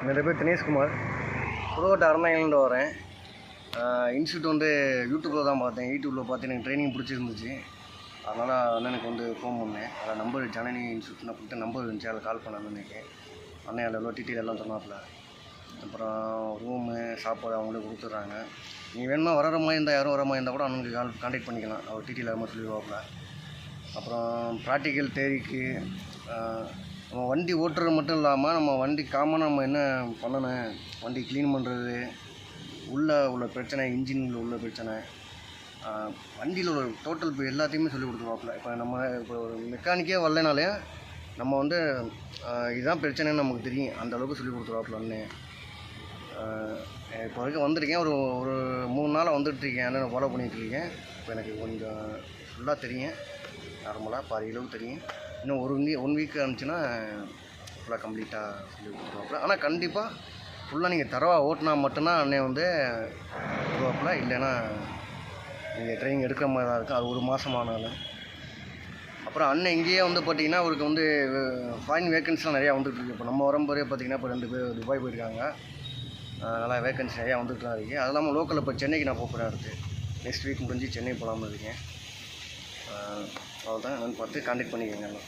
என்னோட பேர் தினேஷ்குமார். புதுக்கோட்டை அறந்தாங்கிலேருந்து வரேன். இன்ஸ்டியூட் வந்து யூடியூப்பில் தான் பார்த்தேன். யூடியூப்பில் பார்த்து எனக்கு ட்ரைனிங் பிடிச்சிருந்துச்சு. அதனால் அண்ணனுக்கு வந்து ஃபோன் பண்ணேன். அதில் நம்பர் ஜனனி இன்ஸ்டியூட்னு கொடுத்து நம்பர் இருந்துச்சு. அதில் கால் பண்ண அண்ணனுக்கு. அண்ணன் அதில் எவ்வளோ டீட்டெயில் எல்லாம் சொன்னாப்புல. அப்புறம் ரூமு சாப்பாடு அவங்களே கொடுத்துட்றாங்க. நீ வேணுமா வர மாதிரி இருந்தால் யாரும் வர மாதிரி இருந்தால் கூட அண்ணனுக்கு கான்டாக்ட் பண்ணிக்கலாம். அவர் டீட்டெயில் அது மாதிரி சொல்லிடுவாப்புல. அப்புறம் ப்ராக்டிக்கல் தேரிக்கு நம்ம வண்டி ஓட்டுறது மட்டும் இல்லாமல் நம்ம வண்டி காமனாக நம்ம என்ன பண்ணணும், வண்டி க்ளீன் பண்ணுறது, உள்ளே உள்ள பிரச்சனை, இன்ஜினில் உள்ள பிரச்சனை, வண்டியில் உள்ள டோட்டல் இப்போ எல்லாத்தையுமே சொல்லி கொடுத்துருவாப்புல. இப்போ ஒரு மெக்கானிக்கே வரலைனாலே நம்ம வந்து இதுதான் பிரச்சனைன்னு நமக்கு தெரியும். அந்த அளவுக்கு சொல்லி கொடுத்துருவாப்புல அண்ணே. இப்போ வரைக்கும் வந்திருக்கேன். ஒரு 3 நாளாக வந்துட்டுருக்கேன். அண்ணனை ஃபாலோ பண்ணிகிட்ருக்கேன். இப்போ எனக்கு கொஞ்சம் ஃபுல்லாக தெரியும். நார்மலாக பாதி அளவுக்கு தெரியும். இன்னும் ஒன் வீக் இருந்துச்சுன்னா ஃபுல்லாக கம்ப்ளீட்டாக சொல்லி கொடுத்துருவாப்புல. ஆனால் கண்டிப்பாக ஃபுல்லாக நீங்கள் தரவாக ஓட்டினா மட்டும்தான் அண்ணன் வந்து கொடுவாப்புல. இல்லைன்னா நீங்கள் ட்ரைனிங் எடுக்கிற மாதிரி தான் இருக்கும். அது 1 மாதம் ஆனாலும். அப்புறம் அண்ணன் இங்கேயே வந்து பார்த்திங்கன்னா அவருக்கு வந்து ஃபாரின் வேக்கன்சிலாம் நிறையா வந்துட்டுருக்கு. இப்போ நம்ம வரும்போதே பார்த்திங்கன்னா இப்போ 2 பேர் துபாய் போயிருக்காங்க. நல்லா வேக்கன்சி நிறையா வந்துட்டு தான் இருக்குது. அது இல்லாமல் லோக்கலில் இப்போ சென்னைக்கு நான் போகிறேன். அடுத்து நெக்ஸ்ட் வீக் முடிஞ்சு சென்னை போகலாம்னு இருக்கேன். அவ்வளோதான். நான் பார்த்து கான்டாக்ட் பண்ணிக்கோங்க.